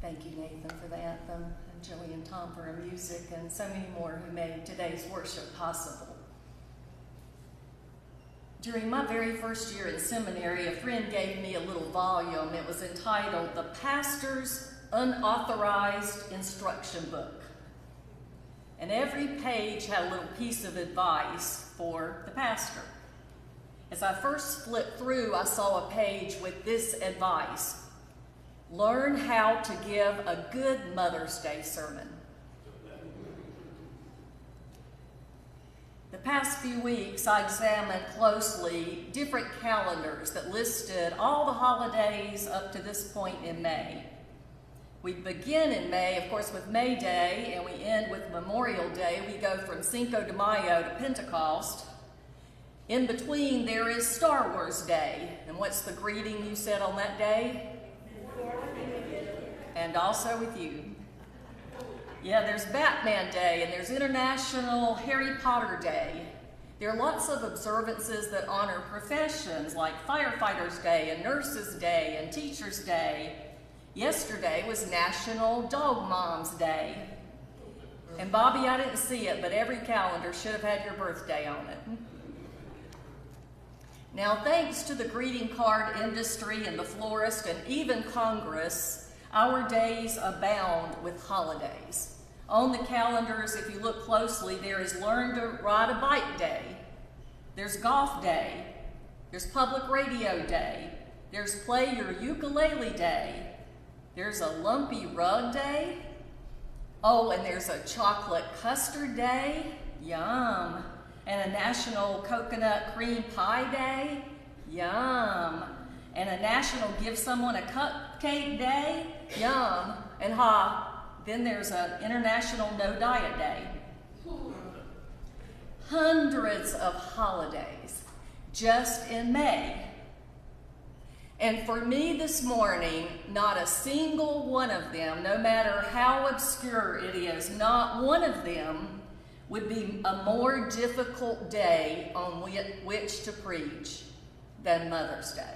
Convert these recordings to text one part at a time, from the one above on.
Thank you, Nathan, for the anthem, and Joey and Tom for our music, and so many more who made today's worship possible. During my very first year in seminary, a friend gave me a little volume. It was entitled The Pastor's Unauthorized Instruction Book. And every page had a little piece of advice for the pastor. As I first flipped through, I saw a page with this advice: learn how to give a good Mother's Day sermon. The past few weeks, I examined closely different calendars that listed all the holidays up to this point in May. We begin in May, of course, with May Day, and we end with Memorial Day. We go from Cinco de Mayo to Pentecost. In between, there is Star Wars Day. And what's the greeting you said on that day? And also with you. Yeah, there's Batman Day, and there's International Harry Potter Day. There are lots of observances that honor professions, like Firefighters Day and Nurses Day and Teachers Day. Yesterday was National Dog Moms Day. And Bobby, I didn't see it, but every calendar should have had your birthday on it. Now, thanks to the greeting card industry and the florist and even Congress, our days abound with holidays. On the calendars, if you look closely, there is Learn to Ride a Bike Day. There's Golf Day. There's Public Radio Day. There's Play Your Ukulele Day. There's a Lumpy Rug Day. Oh, and there's a Chocolate Custard Day. Yum. And a National Coconut Cream Pie Day. Yum. And a National Give Someone a Cupcake Day. Yum. And then there's an International No Diet Day. Hundreds of holidays just in May. And for me this morning, not a single one of them, no matter how obscure it is, not one of them would be a more difficult day on which to preach than Mother's Day.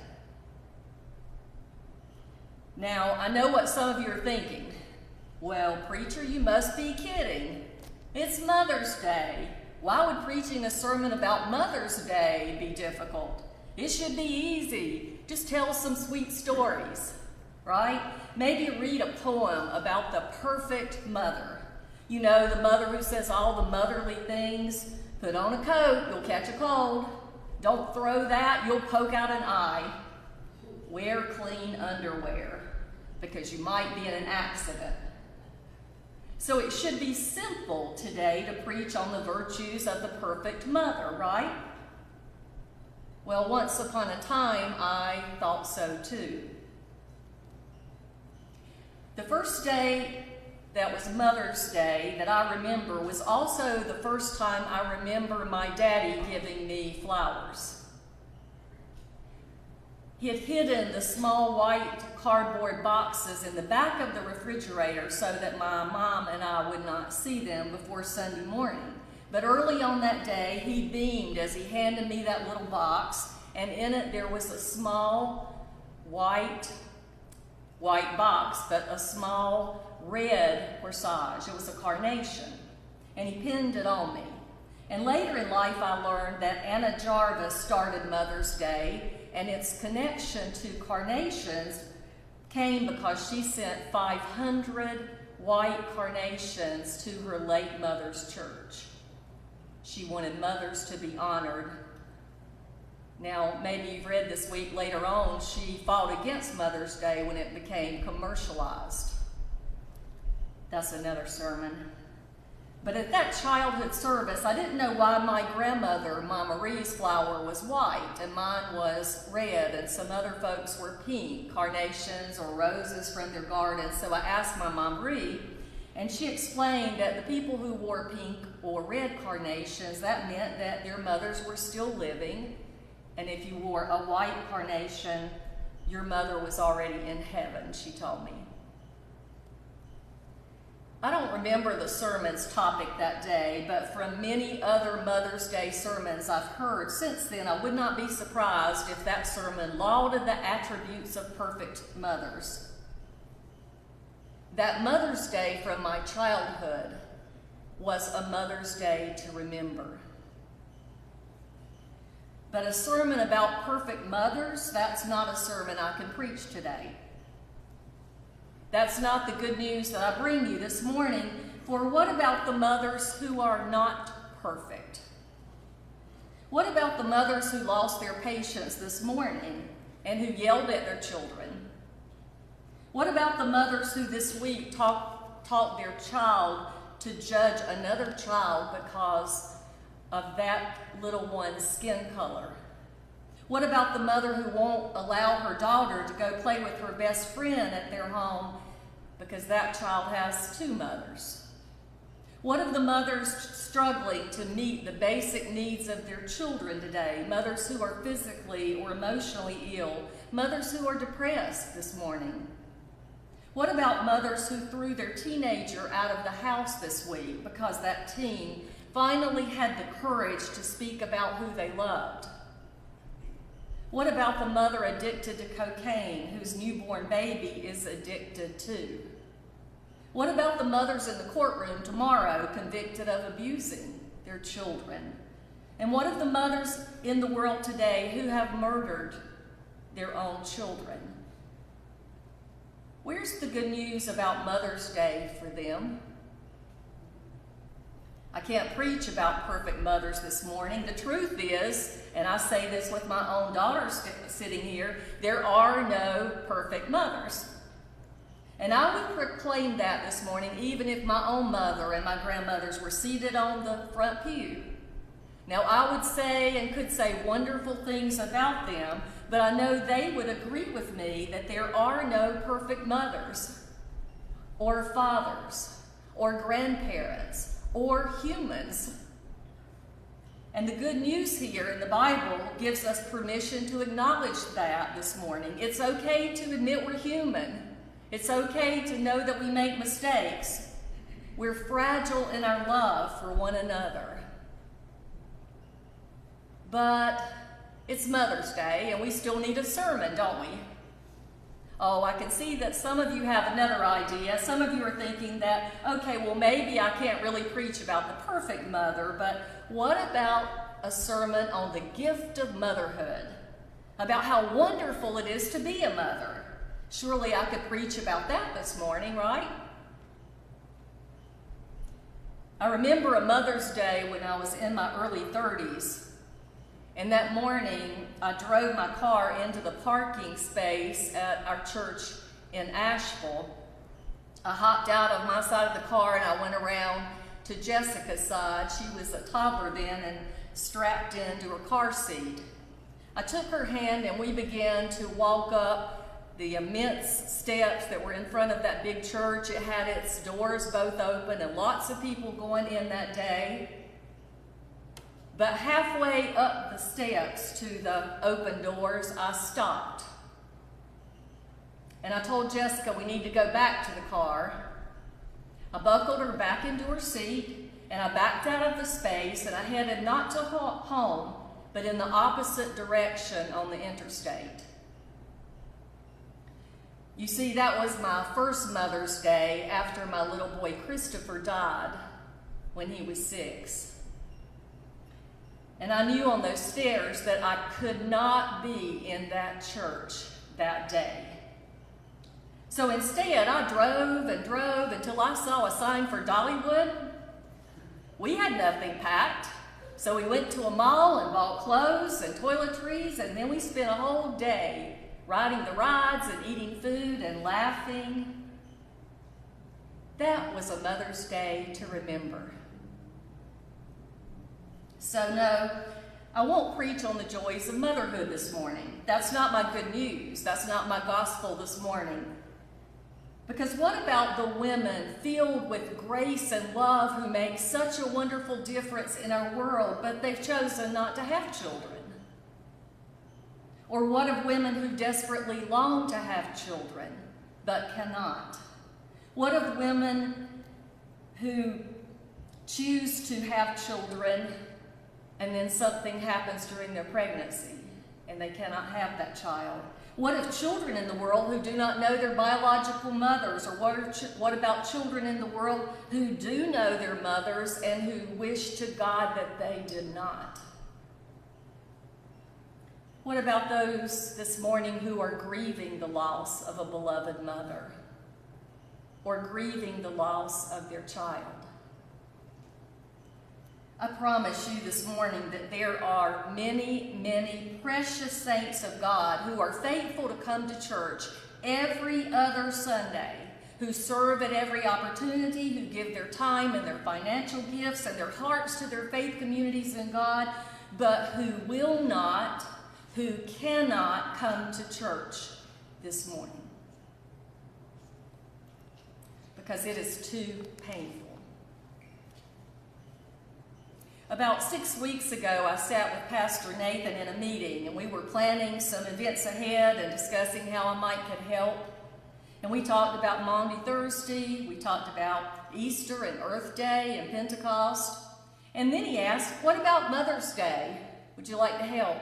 Now, I know what some of you are thinking. Well, preacher, you must be kidding. It's Mother's Day. Why would preaching a sermon about Mother's Day be difficult? It should be easy. Just tell some sweet stories, right? Maybe read a poem about the perfect mother. You know, the mother who says all the motherly things. Put on a coat, you'll catch a cold. Don't throw that, you'll poke out an eye. Wear clean underwear, because you might be in an accident. So it should be simple today to preach on the virtues of the perfect mother, right? Well, once upon a time, I thought so too. The first day that was Mother's Day that I remember was also the first time I remember my daddy giving me flowers. He had hidden the small white cardboard boxes in the back of the refrigerator so that my mom and I would not see them before Sunday morning. But early on that day, he beamed as he handed me that little box, and in it there was a small white box, but a small red corsage. It was a carnation, and he pinned it on me. And later in life, I learned that Anna Jarvis started Mother's Day, and its connection to carnations came because she sent 500 white carnations to her late mother's church. She wanted mothers to be honored. Now, maybe you've read this week later on, she fought against Mother's Day when it became commercialized. That's another sermon. But at that childhood service, I didn't know why my grandmother, Ma Marie's flower, was white and mine was red, and some other folks were pink, carnations or roses from their garden. So I asked my Ma Marie, and she explained that the people who wore pink or red carnations, that meant that their mothers were still living, and if you wore a white carnation, your mother was already in heaven, she told me. I don't remember the sermon's topic that day, but from many other Mother's Day sermons I've heard since then, I would not be surprised if that sermon lauded the attributes of perfect mothers. that Mother's Day from my childhood was a Mother's Day to remember. But a sermon about perfect mothers, that's not a sermon I can preach today. That's not the good news that I bring you this morning. For what about the mothers who are not perfect? What about the mothers who lost their patience this morning and who yelled at their children? What about the mothers who this week taught their child to judge another child because of that little one's skin color? What about the mother who won't allow her daughter to go play with her best friend at their home because that child has two mothers? What of the mothers struggling to meet the basic needs of their children today? Mothers who are physically or emotionally ill, mothers who are depressed this morning. What about mothers who threw their teenager out of the house this week because that teen finally had the courage to speak about who they loved? What about the mother addicted to cocaine whose newborn baby is addicted to? What about the mothers in the courtroom tomorrow convicted of abusing their children? And what of the mothers in the world today who have murdered their own children? Where's the good news about Mother's Day for them? I can't preach about perfect mothers this morning. The truth is, and I say this with my own daughter sitting here, there are no perfect mothers. And I would proclaim that this morning even if my own mother and my grandmothers were seated on the front pew. Now I would say and could say wonderful things about them, but I know they would agree with me that there are no perfect mothers or fathers or grandparents or humans. And the good news here in the Bible gives us permission to acknowledge that this morning. It's okay to admit we're human. It's okay to know that we make mistakes. We're fragile in our love for one another. But it's Mother's Day, and we still need a sermon, don't we? Oh, I can see that some of you have another idea. Some of you are thinking that, okay, well, maybe I can't really preach about the perfect mother, but what about a sermon on the gift of motherhood? About how wonderful it is to be a mother. Surely I could preach about that this morning, right? I remember a Mother's Day when I was in my early 30s. And that morning, I drove my car into the parking space at our church in Asheville. I hopped out of my side of the car and I went around to Jessica's side. She was a toddler then and strapped into her car seat. I took her hand and we began to walk up the immense steps that were in front of that big church. It had its doors both open and lots of people going in that day. But halfway up the steps to the open doors, I stopped. And I told Jessica we need to go back to the car. I buckled her back into her seat, and I backed out of the space, and I headed not to home, but in the opposite direction on the interstate. You see, that was my first Mother's Day after my little boy Christopher died when he was 6. And I knew on those stairs that I could not be in that church that day. So instead, I drove and drove until I saw a sign for Dollywood. We had nothing packed, so we went to a mall and bought clothes and toiletries, and then we spent a whole day riding the rides and eating food and laughing. That was a Mother's Day to remember. So no, I won't preach on the joys of motherhood this morning. That's not my good news. That's not my gospel this morning. Because what about the women filled with grace and love who make such a wonderful difference in our world, but they've chosen not to have children? Or what of women who desperately long to have children, but cannot? What of women who choose to have children and then something happens during their pregnancy? and they cannot have that child? What of children in the world who do not know their biological mothers? Or what about children in the world who do know their mothers and who wish to God that they did not? What about those this morning who are grieving the loss of a beloved mother or grieving the loss of their child? I promise you this morning that there are many, many precious saints of God who are faithful to come to church every other Sunday, who serve at every opportunity, who give their time and their financial gifts and their hearts to their faith communities in God, but who will not, who cannot come to church this morning because it is too painful. About 6 weeks ago, I sat with Pastor Nathan in a meeting, and we were planning some events ahead and discussing how I might could help. And we talked about Maundy Thursday, we talked about Easter and Earth Day and Pentecost. And then he asked, what about Mother's Day? Would you like to help?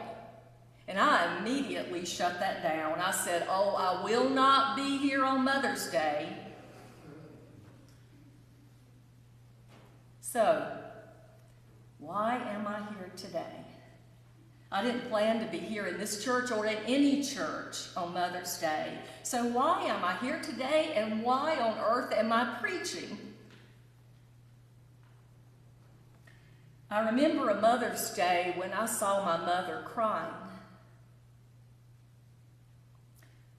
And I immediately shut that down. I said, oh, I will not be here on Mother's Day. So, why am I here today? I didn't plan to be here in this church or in any church on Mother's Day. So why am I here today, and why on earth am I preaching? I remember a Mother's Day when I saw my mother crying.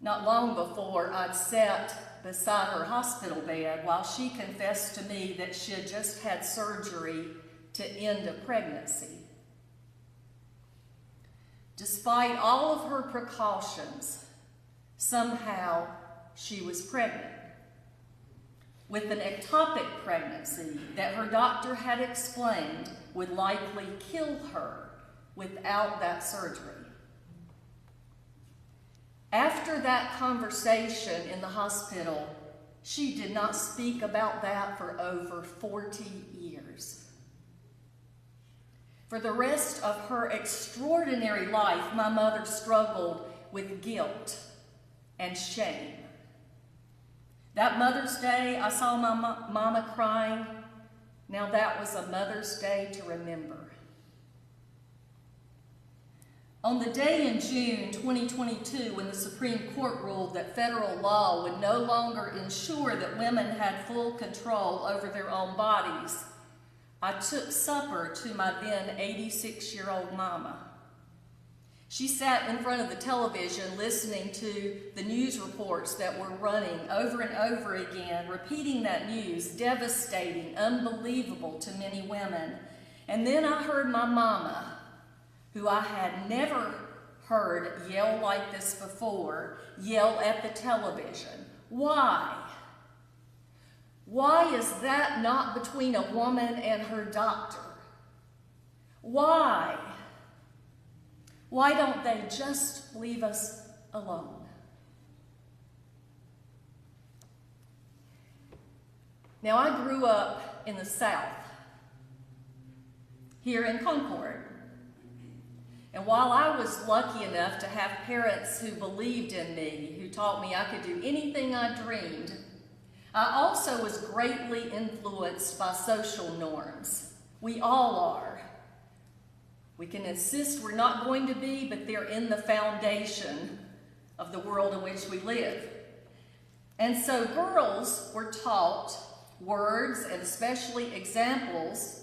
Not long before, I'd sat beside her hospital bed while she confessed to me that she had just had surgery to end a pregnancy. Despite all of her precautions, somehow she was pregnant with an ectopic pregnancy that her doctor had explained would likely kill her without that surgery. After that conversation in the hospital, she did not speak about that for over 40 years. For the rest of her extraordinary life, my mother struggled with guilt and shame. That Mother's Day, I saw my mama crying. Now that was a Mother's Day to remember. On the day in June 2022, when the Supreme Court ruled that federal law would no longer ensure that women had full control over their own bodies, I took supper to my then 86-year-old mama. She sat in front of the television listening to the news reports that were running over and over again, repeating that news, devastating, unbelievable to many women. And then I heard my mama, who I had never heard yell like this before, yell at the television. Why? Why is that not between a woman and her doctor? Why? Why don't they just leave us alone? Now, I grew up in the South, here in Concord. And while I was lucky enough to have parents who believed in me, who taught me I could do anything I dreamed, I also was greatly influenced by social norms. We all are. We can insist we're not going to be, but they're in the foundation of the world in which we live. And so girls were taught words, and especially examples,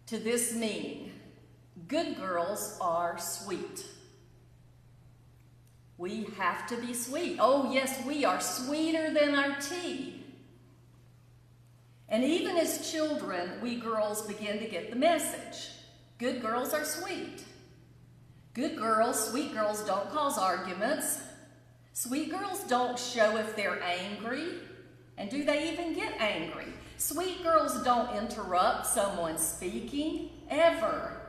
to this meaning. Good girls are sweet. We have to be sweet. Oh yes, we are sweeter than our tea. And even as children, we girls begin to get the message. Good girls are sweet. Good girls, sweet girls don't cause arguments. Sweet girls don't show if they're angry. And do they even get angry? Sweet girls don't interrupt someone speaking, ever.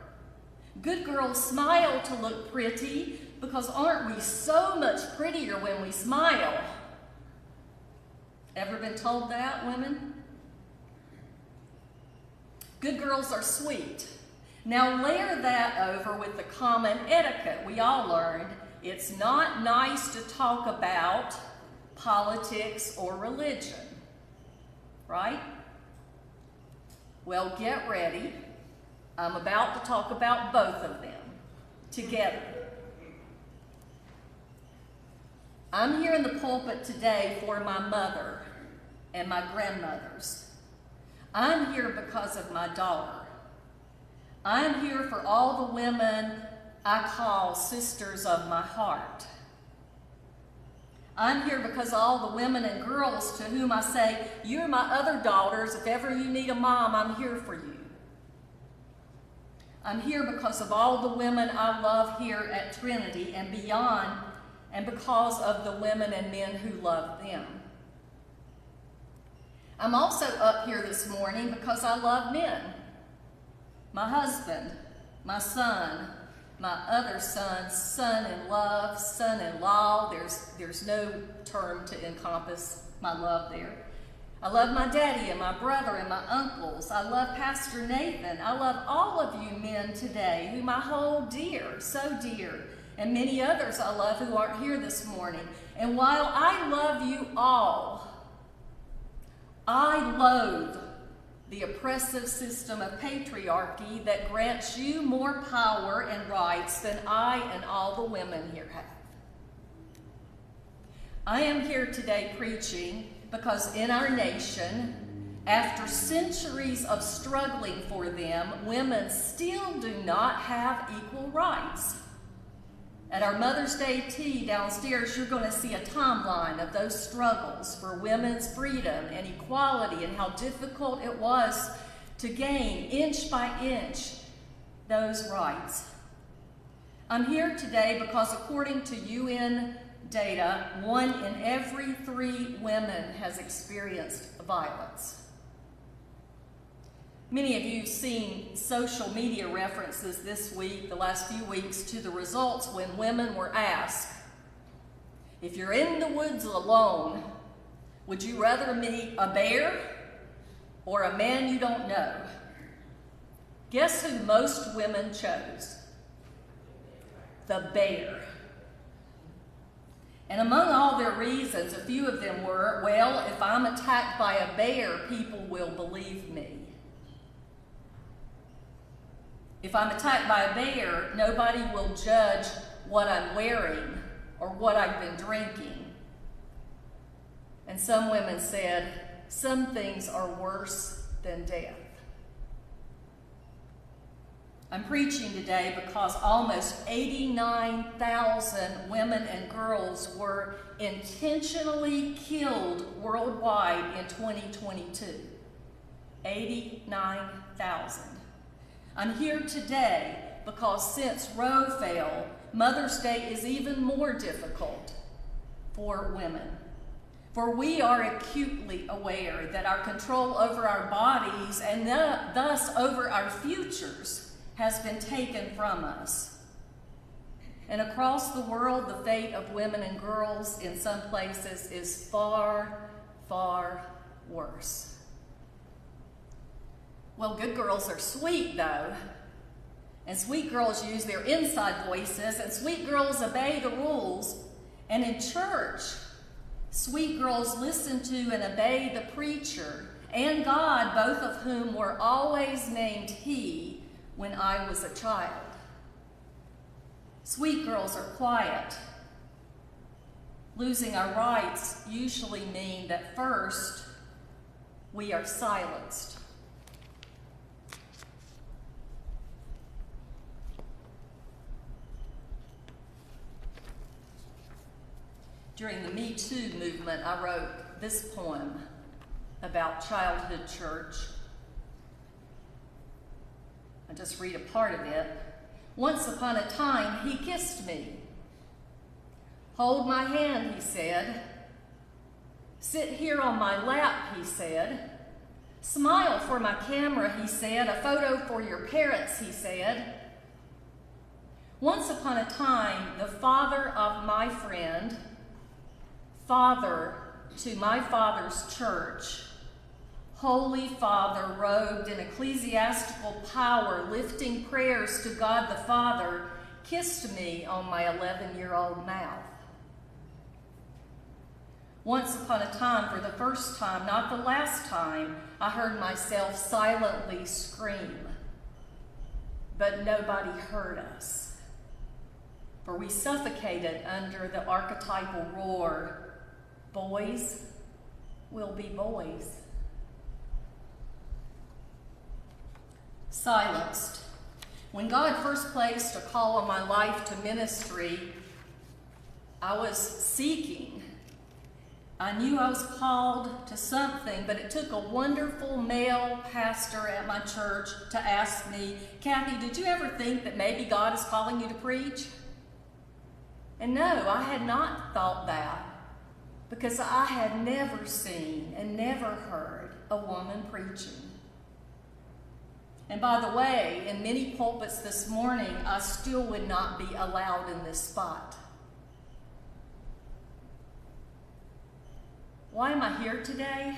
Good girls smile to look pretty, because aren't we so much prettier when we smile? Ever been told that, women? Good girls are sweet. Now layer that over with the common etiquette we all learned. It's not nice to talk about politics or religion, right? Well, get ready. I'm about to talk about both of them together. I'm here in the pulpit today for my mother and my grandmothers. I'm here because of my daughter. I'm here for all the women I call sisters of my heart. I'm here because of all the women and girls to whom I say, you're my other daughters. If ever you need a mom, I'm here for you. I'm here because of all the women I love here at Trinity and beyond, and because of the women and men who love them. I'm also up here this morning because I love men. My husband, my son, my other son's son-in-love, son-in-law. There's no term to encompass my love there. I love my daddy and my brother and my uncles. I love Pastor Nathan. I love all of you men today whom I hold dear, so dear, and many others I love who aren't here this morning. And while I love you all, I loathe the oppressive system of patriarchy that grants you more power and rights than I and all the women here have. I am here today preaching because in our nation, after centuries of struggling for them, women still do not have equal rights. At our Mother's Day tea downstairs, you're going to see a timeline of those struggles for women's freedom and equality and how difficult it was to gain, inch by inch, those rights. I'm here today because according to UN data, 1 in every 3 women has experienced violence. Many of you have seen social media references this week, the last few weeks, to the results when women were asked, if you're in the woods alone, would you rather meet a bear or a man you don't know? Guess who most women chose? The bear. And among all their reasons, a few of them were, well, if I'm attacked by a bear, people will believe me. If I'm attacked by a bear, nobody will judge what I'm wearing or what I've been drinking. And some women said, some things are worse than death. I'm preaching today because almost 89,000 women and girls were intentionally killed worldwide in 2022. 89,000. I'm here today because since Roe fell, Mother's Day is even more difficult for women. For we are acutely aware that our control over our bodies and thus over our futures has been taken from us. And across the world, the fate of women and girls in some places is far, far worse. Well, good girls are sweet, though. And sweet girls use their inside voices, and sweet girls obey the rules. And in church, sweet girls listen to and obey the preacher and God, both of whom were always named He when I was a child. Sweet girls are quiet. Losing our rights usually mean that first, we are silenced. During the Me Too movement, I wrote this poem about childhood church. I'll just read a part of it. Once upon a time, he kissed me. Hold my hand, he said. Sit here on my lap, he said. Smile for my camera, he said. A photo for your parents, he said. Once upon a time, the father of my friend, father to my father's church, Holy Father, robed in ecclesiastical power, lifting prayers to God the Father, kissed me on my 11-year-old mouth. Once upon a time, for the first time, not the last time, I heard myself silently scream. But nobody heard us, for we suffocated under the archetypal roar, boys will be boys. Silenced. When God first placed a call on my life to ministry, I was seeking. I knew I was called to something, but it took a wonderful male pastor at my church to ask me, Cathy, did you ever think that maybe God is calling you to preach? And no, I had not thought that, because I had never seen and never heard a woman preaching. And by the way, in many pulpits this morning, I still would not be allowed in this spot. Why am I here today?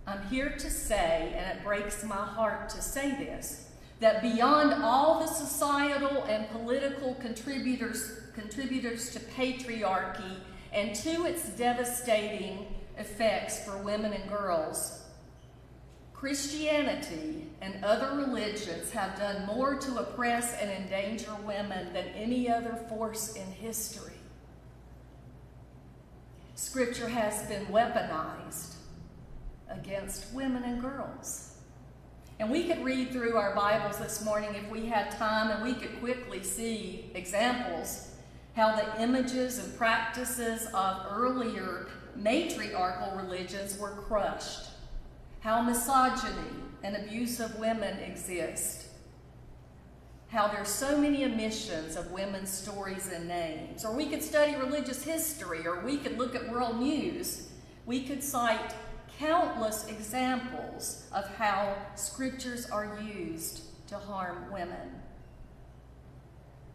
I'm here to say, and it breaks my heart to say this, that beyond all the societal and political contributors to patriarchy and to its devastating effects for women and girls, Christianity and other religions have done more to oppress and endanger women than any other force in history. Scripture has been weaponized against women and girls. And we could read through our Bibles this morning if we had time, and we could quickly see examples how the images and practices of earlier matriarchal religions were crushed, how misogyny and abuse of women exist, how there's so many omissions of women's stories and names. Or we could study religious history, or we could look at world news. We could cite countless examples of how scriptures are used to harm women.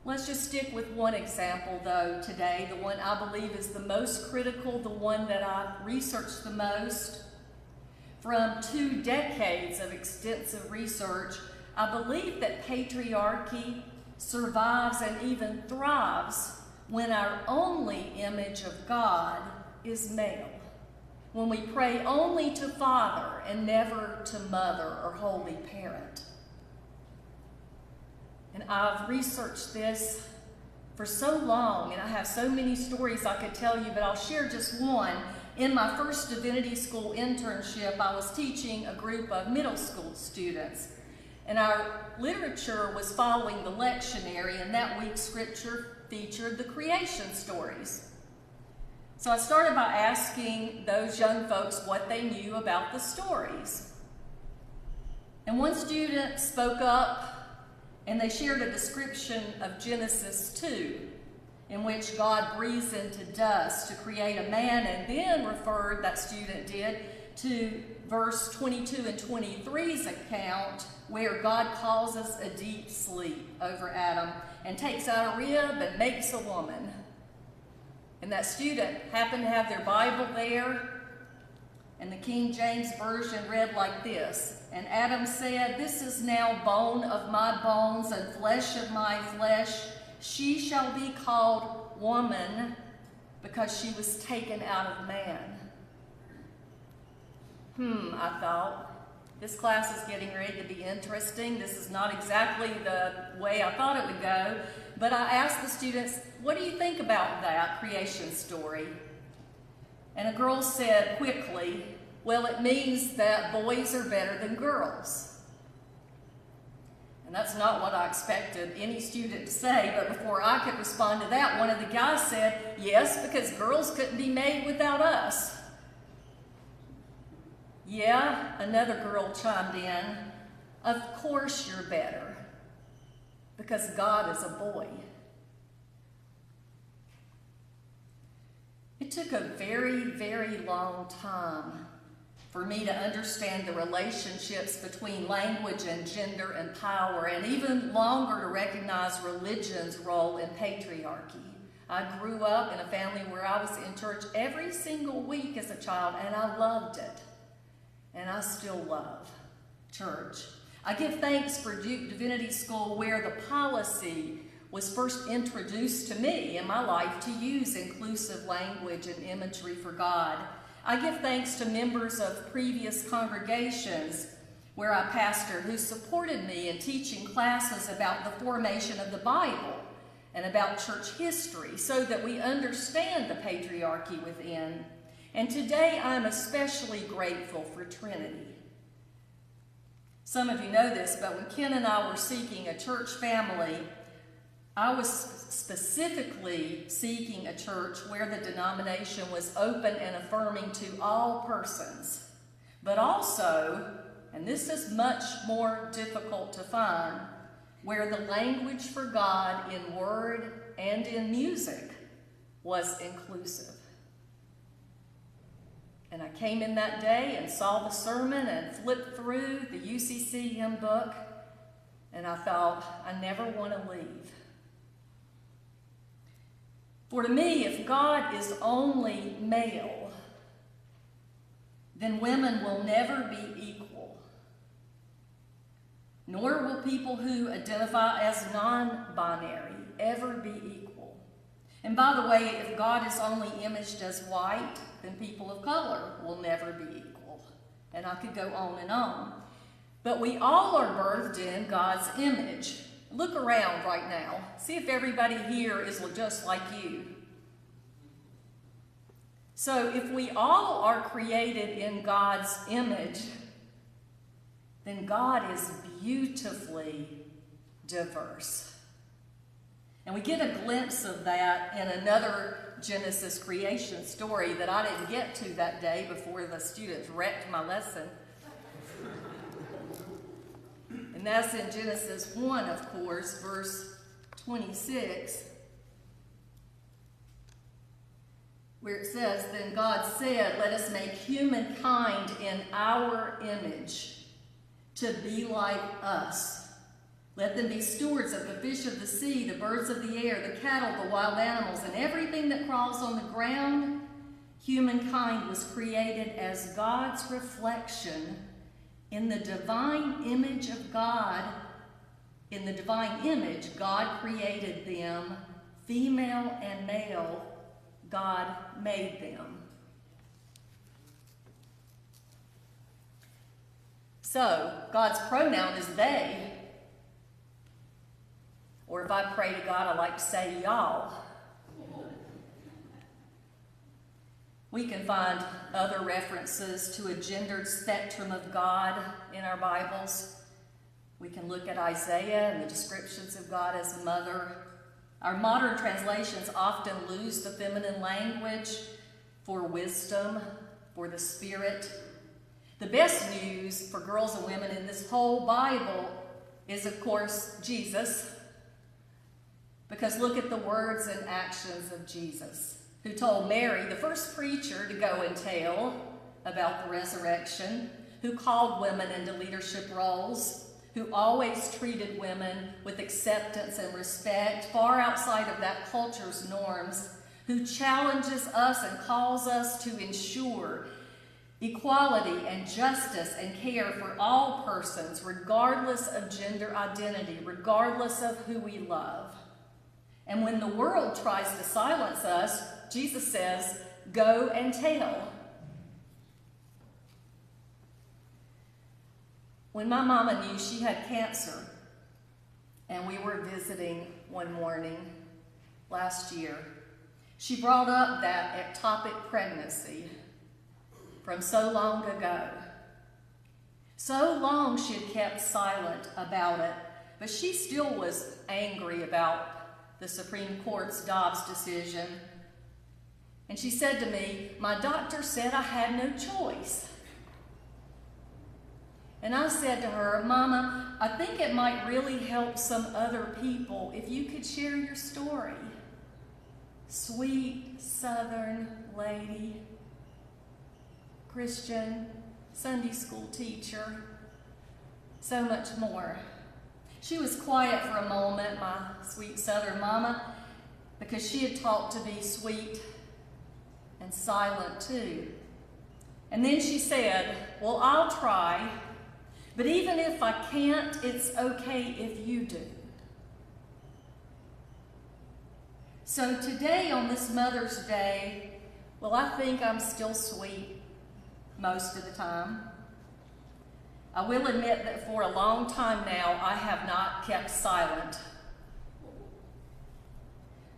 Let's just stick with one example, though, today, the one I believe is the most critical, the one that I've researched the most. From 2 decades of extensive research, I believe that patriarchy survives and even thrives when our only image of God is male, when we pray only to Father and never to Mother or Holy Parent. And I've researched this for so long, and I have so many stories I could tell you, but I'll share just one. In my first divinity school internship, I was teaching a group of middle school students. And our literature was following the lectionary, and that week's scripture featured the creation stories. So I started by asking those young folks what they knew about the stories. And one student spoke up, and they shared a description of Genesis 2, in which God breathes into dust to create a man, and then referred, that student did, to verse 22 and 23's account, where God causes a deep sleep over Adam and takes out a rib and makes a woman. And that student happened to have their Bible there, and the King James Version read like this: "And Adam said, This is now bone of my bones and flesh of my flesh. She shall be called woman, because she was taken out of man." I thought, this class is getting ready to be interesting. This is not exactly the way I thought it would go. But I asked the students, what do you think about that creation story? And a girl said quickly, well, it means that boys are better than girls. And that's not what I expected any student to say, but before I could respond to that, one of the guys said, yes, because girls couldn't be made without us. Yeah, another girl chimed in, of course you're better, because God is a boy. It took a very, very long time for me to understand the relationships between language and gender and power, and even longer to recognize religion's role in patriarchy. I grew up in a family where I was in church every single week as a child, and I loved it. and I still love church. I give thanks for Duke Divinity School, where the policy was first introduced to me in my life to use inclusive language and imagery for God. I give thanks to members of previous congregations where I pastored who supported me in teaching classes about the formation of the Bible and about church history so that we understand the patriarchy within. And today I'm especially grateful for Trinity. Some of you know this, but when Ken and I were seeking a church family, I was specifically seeking a church where the denomination was open and affirming to all persons, but also, and this is much more difficult to find, where the language for God in word and in music was inclusive. And I came in that day and saw the sermon and flipped through the UCC hymn book, and I thought, I never want to leave. For to me, if God is only male, then women will never be equal. Nor will people who identify as non-binary ever be equal. And by the way, if God is only imaged as white, then people of color will never be equal. And I could go on and on. But we all are birthed in God's image. Look around right now. See if everybody here is just like you. So if we all are created in God's image, then God is beautifully diverse. And we get a glimpse of that in another Genesis creation story that I didn't get to that day before the students wrecked my lesson. And that's in Genesis 1, of course, verse 26, where it says, Then God said, Let us make humankind in our image, to be like us. Let them be stewards of the fish of the sea, the birds of the air, the cattle, the wild animals, and everything that crawls on the ground. Humankind was created as God's reflection in the divine image of God. In the divine image, God created them, female and male. God made them. So, God's pronoun is they. Or if I pray to God, I like to say y'all. We can find other references to a gendered spectrum of God in our Bibles. We can look at Isaiah and the descriptions of God as mother. Our modern translations often lose the feminine language for wisdom, for the spirit. The best news for girls and women in this whole Bible is, of course, Jesus. Because look at the words and actions of Jesus, who told Mary, the first preacher, to go and tell about the resurrection, who called women into leadership roles, who always treated women with acceptance and respect far outside of that culture's norms, who challenges us and calls us to ensure equality and justice and care for all persons, regardless of gender identity, regardless of who we love. And when the world tries to silence us, Jesus says, go and tell. When my mama knew she had cancer, and we were visiting one morning last year, she brought up that ectopic pregnancy from so long ago. So long she had kept silent about it, but she still was angry about the Supreme Court's Dobbs decision. And she said to me, my doctor said I had no choice. And I said to her, Mama, I think it might really help some other people if you could share your story. Sweet Southern lady, Christian, Sunday school teacher, so much more. She was quiet for a moment, my sweet Southern mama, because she had taught to be sweet and silent too. And then she said, well, I'll try, but even if I can't, it's okay if you do. So today on this Mother's Day, well, I think I'm still sweet most of the time. I will admit that for a long time now, I have not kept silent.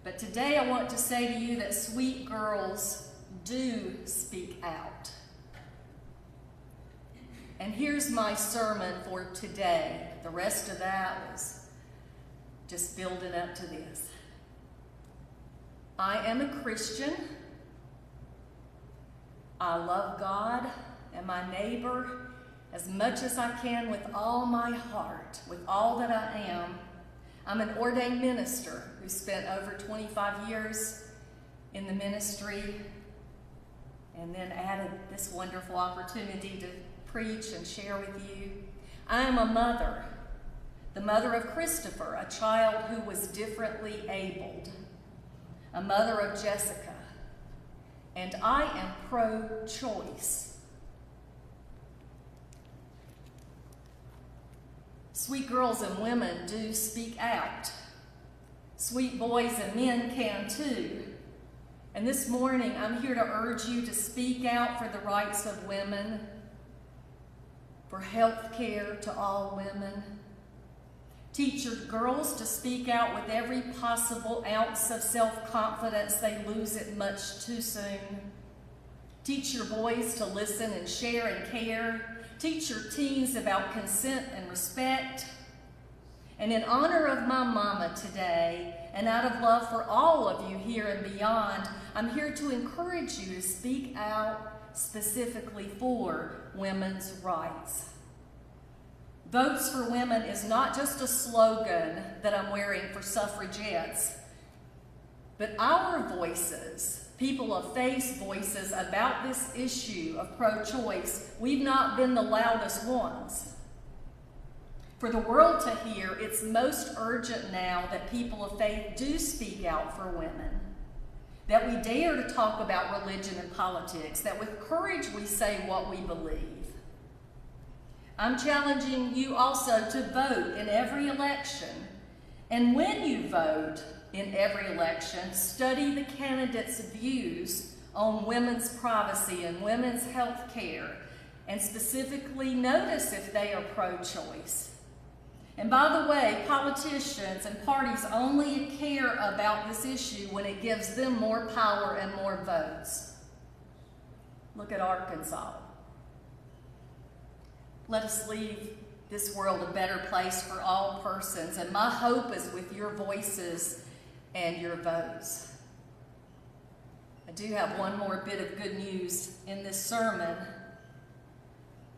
But today I want to say to you that sweet girls do speak out. And here's my sermon for today. The rest of that was just building up to this. I am a Christian. I love God and my neighbor as much as I can with all my heart, with all that I am. I'm an ordained minister who spent over 25 years in the ministry and then added this wonderful opportunity to preach and share with you. I am a mother, the mother of Christopher, a child who was differently abled, a mother of Jessica, and I am pro-choice. Sweet girls and women do speak out. Sweet boys and men can too. And this morning, I'm here to urge you to speak out for the rights of women, for health care to all women. Teach your girls to speak out with every possible ounce of self-confidence they lose it much too soon. Teach your boys to listen and share and care. Teach your teens about consent and respect. And in honor of my mama today, and out of love for all of you here and beyond, I'm here to encourage you to speak out specifically for women's rights. Votes for Women is not just a slogan that I'm wearing for suffragettes, but our voices, people of faith's voices about this issue of pro-choice, we've not been the loudest ones. For the world to hear, it's most urgent now that people of faith do speak out for women, that we dare to talk about religion and politics, that with courage we say what we believe. I'm challenging you also to vote in every election. And when you vote in every election, study the candidates' views on women's privacy and women's health care, and specifically notice if they are pro-choice. And by the way, politicians and parties only care about this issue when it gives them more power and more votes. Look at Arkansas. Let us leave this world a better place for all persons, and my hope is with your voices and your votes. I do have one more bit of good news in this sermon,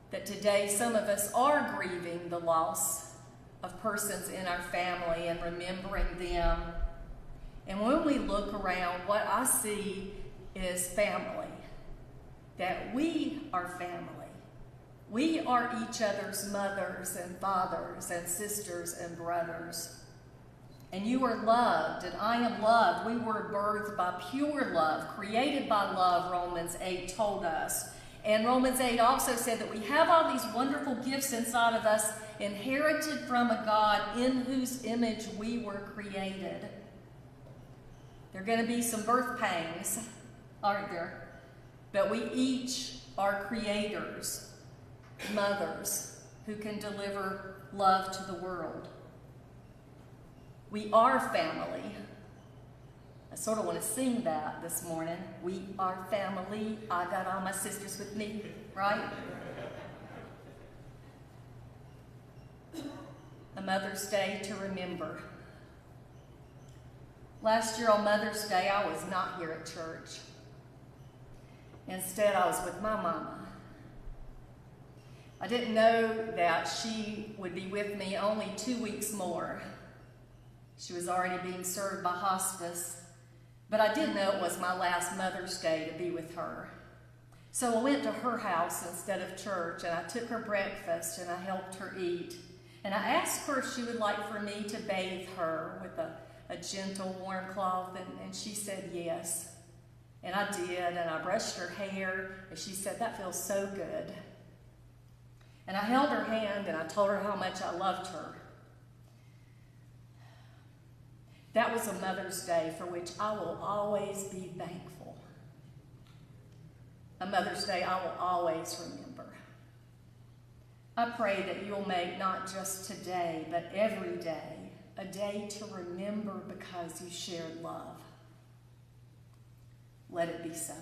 that today some of us are grieving the loss of persons in our family and remembering them. And when we look around, what I see is family, that we are family. We are each other's mothers and fathers and sisters and brothers. And you are loved, and I am loved. We were birthed by pure love, created by love, Romans 8 told us. And Romans 8 also said that we have all these wonderful gifts inside of us, inherited from a God in whose image we were created. There are going to be some birth pangs, aren't there? But we each are creators, mothers who can deliver love to the world. We are family. I sort of want to sing that this morning. We are family. I got all my sisters with me, right? A Mother's Day to remember. Last year on Mother's Day, I was not here at church. Instead, I was with my mama. I didn't know that she would be with me only 2 weeks more. She was already being served by hospice, but I did know it was my last Mother's Day to be with her. So I went to her house instead of church, and I took her breakfast, and I helped her eat. And I asked her if she would like for me to bathe her with a gentle warm cloth, and she said yes. And I did, and I brushed her hair, and she said, "That feels so good." And I held her hand, and I told her how much I loved her. That was a Mother's Day for which I will always be thankful. A Mother's Day I will always remember. I pray that you'll make not just today, but every day, a day to remember because you shared love. Let it be so.